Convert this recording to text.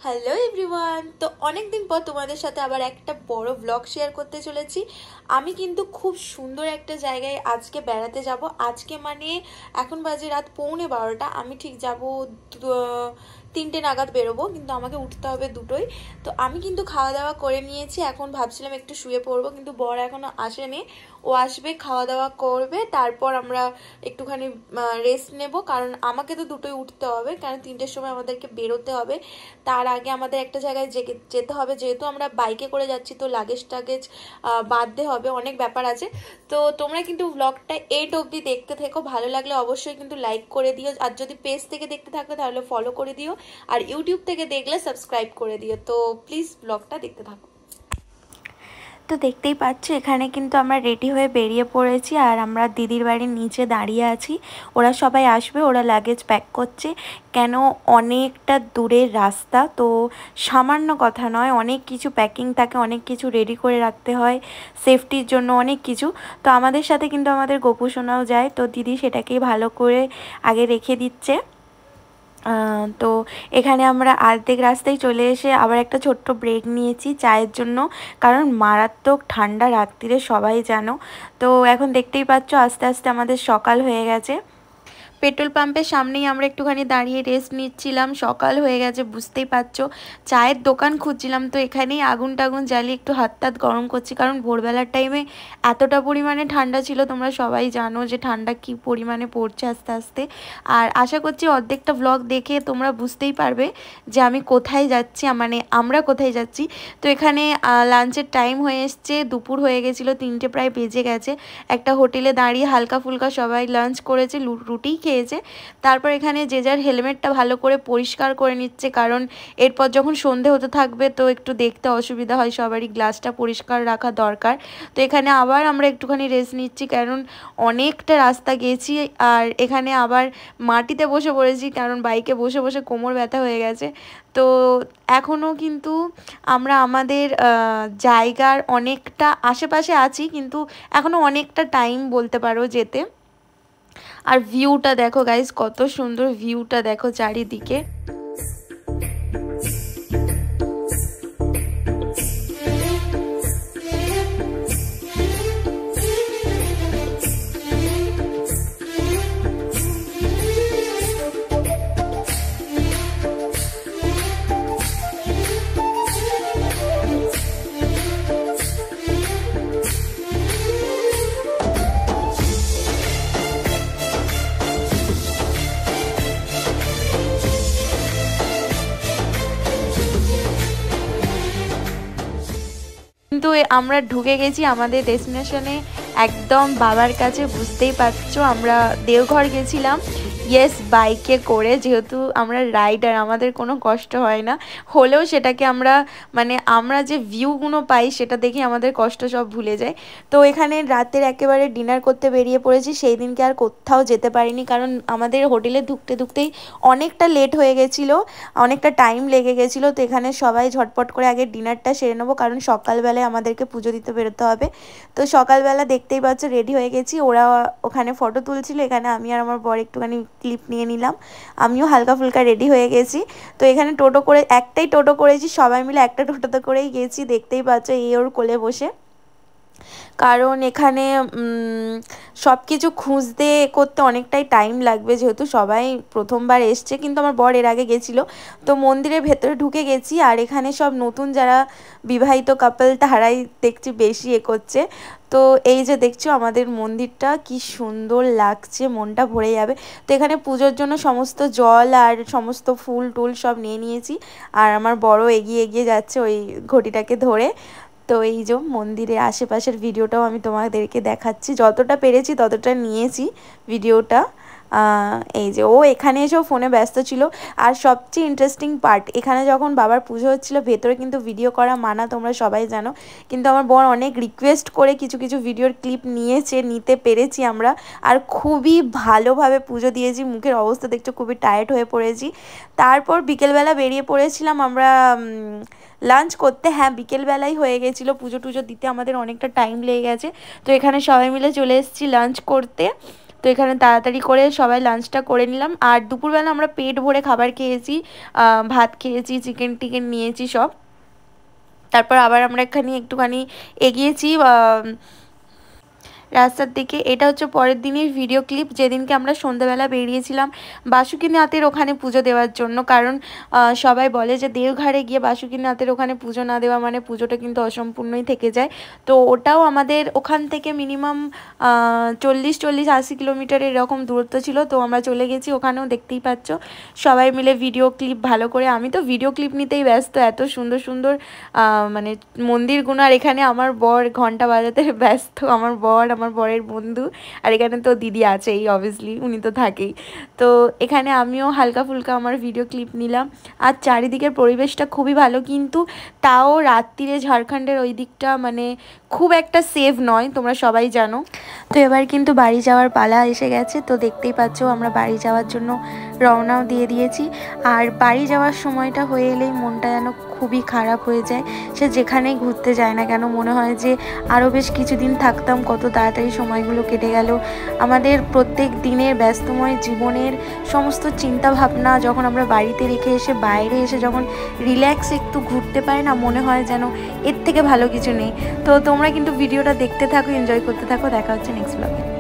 Hello everyone, তো অনেক দিন পর তোমাদের সাথে আবার একটা বড় ব্লগ শেয়ার করতে চলেছি। আমি কিন্তু খুব সুন্দর একটা জায়গায় আজকে বেড়াতে যাব। আজকে মানে এখন বাজে রাত 11:45। আমি ঠিক যাব 3টে নাগাদ বেরোবো, কিন্তু আমাকে উঠতে হবে 2টোয়। তো আমি কিন্তু খাওয়া দাওয়া করে নিয়েছি, এখন ভাবছিলাম একটু শুয়ে পড়বো, কিন্তু বর এখনো আসেনি। ও আসবে, খাওয়া দাওয়া করবে, তারপর আমরা একটুখানি রেস্ট নেব, কারণ আমাকে তো 2টোয় উঠতে হবে, কারণ 3টের সময় আমাদেরকে বেরোতে হবে। তার আগে আমাদের একটা জায়গায় যেতে হবে, যেহেতু আমরা বাইকে করে যাচ্ছি তো লাগেজ টাগেজ বাঁধতে হবে, অনেক ব্যাপার আছে। তো তোমরা কিন্তু ব্লগটা 8 অবধি দেখতে থেকো, ভালো লাগলে অবশ্যই কিন্তু লাইক করে দিও, আর যদি পেজ থেকে দেখতে থাকো তাহলে ফলো করে দিও, আর ইউটিউব থেকে দেখলে সাবস্ক্রাইব করে দিও। তো প্লিজ ব্লগটা দেখতে থাকো। তো দেখতেই পাচ্ছ এখানে কিন্তু আমরা রেডি হয়ে বেরিয়ে পড়েছি, আর আমরা দিদির বাড়ির নিচে দাঁড়িয়ে আছি। ওরা সবাই আসবে, ওরা লাগেজ প্যাক করছে, কেন অনেকটা দূরের রাস্তা, তো সামান্য কথা নয়, অনেক কিছু প্যাকিং থাকে, অনেক কিছু রেডি করে রাখতে হয় সেফটির জন্য, অনেক কিছু। তো আমাদের সাথে কিন্তু আমাদের গোপু সোনাও যায়, তো দিদি সেটাকেই ভালো করে আগে রেখে দিচ্ছে। তো এখানে আমরা অর্ধেক রাস্তায় চলে এসে আবার একটা ছোট্ট ব্রেক নিয়েছি চায়ের জন্য, কারণ মারাত্মক ঠান্ডা রাত্রিরে, সবাই জানো। তো এখন দেখতেই পাচ্ছ আস্তে আস্তে আমাদের সকাল হয়ে গেছে। পেট্রোল পাম্পের সামনেই আমরা একটুখানি দাঁড়িয়ে রেস্ট নিচ্ছিলাম, সকাল হয়ে গেছে বুঝতেই পারছো। চায়ের দোকান খুঁজছিলাম, তো এখানেই আগুন টাগুন জ্বালিয়ে একটু হাত টাত গরম করছি, কারণ ভোরবেলার টাইমে এতটা পরিমাণে ঠান্ডা ছিল, তোমরা সবাই জানো যে ঠান্ডা কি পরিমাণে পড়ছে আস্তে আস্তে। আর আশা করছি অর্ধেকটা ব্লগ দেখে তোমরা বুঝতেই পারবে যে আমি কোথায় যাচ্ছি, মানে আমরা কোথায় যাচ্ছি। তো এখানে লাঞ্চের টাইম হয়ে এসছে, দুপুর হয়ে গেছিলো, 3টে প্রায় বেজে গেছে। একটা হোটেলে দাঁড়িয়ে হালকা ফুলকা সবাই লাঞ্চ করেছে, রুটি খেয়েছে। তারপর এখানে যে যার হেলমেটটা ভালো করে পরিষ্কার করে নিচ্ছে, কারণ এরপর যখন সন্ধে হতে থাকবে তো একটু দেখতে অসুবিধা হয়, সবারই গ্লাসটা পরিষ্কার রাখা দরকার। তো এখানে আবার আমরা একটুখানি রেস্ট নিচ্ছি, কারণ অনেকটা রাস্তা গেছি, আর এখানে আবার মাটিতে বসে পড়েছি, কারণ বাইকে বসে বসে কোমর ব্যথা হয়ে গেছে। তো এখনও কিন্তু আমরা আমাদের জায়গার অনেকটা আশেপাশে আছি, কিন্তু এখনও অনেকটা টাইম বলতে পারো যেতে। আর ভিউটা দেখো গাইস, কত সুন্দর ভিউটা দেখো চারিদিকে। কিন্তু আমরা ঢুকে গেছি আমাদের ডেস্টিনেশনে, একদম বাবার কাছে। বুঝতেই পারছো আমরা দেওঘর গেছিলাম, ইয়েস বাইকে করে, যেহেতু আমরা রাইডার আমাদের কোনো কষ্ট হয় না, হলেও সেটাকে আমরা মানে আমরা যে ভিউগুলো পাই সেটা দেখে আমাদের কষ্ট সব ভুলে যায়। তো এখানে রাতের একেবারে ডিনার করতে বেরিয়ে পড়েছি, সেই দিনকে আর কোথাও যেতে পারিনি, কারণ আমাদের হোটেলে ঢুকতেই অনেকটা লেট হয়ে গেছিলো, অনেকটা টাইম লেগে গেছিলো। তো এখানে সবাই ঝটপট করে আগে ডিনারটা সেরে নেবো, কারণ সকালবেলায় আমাদেরকে পুজো দিতে বেরোতে হবে। তো সকালবেলা দেখতেই পাচ্ছ রেডি হয়ে গেছি, ওরা ওখানে ফটো তুলছিল, এখানে আমি আর আমার বর একটুখানি ক্লিপ নিয়ে নিলাম, আমিও হালকা ফুলকা রেডি হয়ে গেছি। তো এখানে টোটো করে, একটাই টোটো করেছি, সবাই মিলে একটা টোটোতে করেই গেছি, দেখতেই পাচ্ছ এই ওর কোলে বসে, কারণ এখানে সব কিছু খুঁজতে করতে অনেকটাই টাইম লাগবে, যেহেতু সবাই প্রথমবার এসছে, কিন্তু আমার বর এর আগে গেছিলো। তো মন্দিরের ভেতরে ঢুকে গেছি, আর এখানে সব নতুন যারা বিবাহিত কাপল তারাই দেখছি বেশি করছে। তো এই যে দেখছো আমাদের মন্দিরটা কি সুন্দর লাগছে, মনটা ভরে যাবে। তো এখানে পুজোর জন্য সমস্ত জল আর সমস্ত ফুল টুল সব নিয়ে নিয়েছি, আর আমার বড় এগিয়ে এগিয়ে যাচ্ছে ওই ঘটিটাকে ধরে। তো এই যে মন্দিরের আশেপাশের ভিডিওটাও আমি তোমাদেরকে দেখাচ্ছি, যতটা পেরেছি ততটা নিয়েছি ভিডিওটা। এই যে ও এখানে এসেও ফোনে ব্যস্ত ছিল। আর সবচেয়ে ইন্টারেস্টিং পার্ট, এখানে যখন বাবার পুজো হচ্ছিল ভেতরে কিন্তু ভিডিও করা মানা, তোমরা সবাই জানো, কিন্তু আমার বোন অনেক রিকোয়েস্ট করে কিছু কিছু ভিডিওর ক্লিপ নিতে পেরেছি আমরা, আর খুবই ভালোভাবে পুজো দিয়েছি। মুখের অবস্থা দেখছো, খুবই টায়ার্ড হয়ে পড়েছি। তারপর বিকেলবেলা বেরিয়ে পড়েছিলাম আমরা লাঞ্চ করতে। হ্যাঁ, বিকেলবেলাই হয়ে গেছিলো, পুজো টুজো দিতে আমাদের অনেকটা টাইম লেগে গেছে। তো এখানে সবাই মিলে চলে এসেছি লাঞ্চ করতে। তো এখানে তাড়াতাড়ি করে সবাই লাঞ্চটা করে নিলাম। আর দুপুরবেলা আমরা পেট ভরে খাবার খেয়েছি, ভাত খেয়েছি, চিকেন টিকেন নিয়েছি সব। তারপর আবার আমরা এখানে একটুখানি এগিয়েছি রাস্তার দিকে। এটা হচ্ছে পরের দিনের ভিডিও ক্লিপ, যেদিনকে আমরা সন্ধ্যাবেলা বেরিয়েছিলাম বাসুকিনাথের ওখানে পুজো দেওয়ার জন্য। কারণ সবাই বলে যে দেওঘরে গিয়ে বাসুকিনাথের ওখানে পুজো না দেওয়া মানে পুজোটা কিন্তু অসম্পূর্ণই থেকে যায়। তো ওটাও আমাদের ওখান থেকে মিনিমাম 40-80 কিলোমিটার এরকম দূরত্ব ছিল। তো আমরা চলে গেছি ওখানেও, দেখতেই পাচ্ছ সবাই মিলে ভিডিও ক্লিপ ভালো করে। আমি তো ভিডিও ক্লিপ নিতেই ব্যস্ত, এত সুন্দর সুন্দর মানে মন্দিরগুলো। আর এখানে আমার বর ঘন্টা বাজাতে ব্যস্ত, আমার বরের বন্ধু। আর এখানে তো দিদি আছেই অবভিয়াসলি, উনি তো থাকেই। তো এখানে আমিও হালকা ফুলকা আমার ভিডিও ক্লিপ নিলাম। আর চারিদিকের পরিবেশটা খুবই ভালো, কিন্তু তাও রাত্রিরে ঝাড়খণ্ডের ওই দিকটা মানে খুব একটা সেফ নয়, তোমরা সবাই জানো। তো এবার কিন্তু বাড়ি যাওয়ার পালা এসে গেছে। তো দেখতেই পাচ্ছ আমরা বাড়ি যাওয়ার জন্য রওনাও দিয়ে দিয়েছি। আর বাড়ি যাওয়ার সময়টা হয়ে এলেই মনটা যেন খুবই খারাপ হয়ে যায়। সে যেখানেই ঘুরতে যায় না কেন মনে হয় যে আরও বেশ কিছুদিন থাকতাম, কত তাড়াতাড়ি সময়গুলো কেটে গেল। আমাদের প্রত্যেক দিনের ব্যস্তময় জীবনের সমস্ত চিন্তা ভাবনা যখন আমরা বাড়িতে রেখে এসে বাইরে এসে যখন রিল্যাক্স একটু ঘুরতে পারি না, মনে হয় যেন এর থেকে ভালো কিছু নেই। তো তোমরা কিন্তু ভিডিওটা দেখতে থাকো, এনজয় করতে থাকো। দেখা হচ্ছে নেক্সট ব্লগে।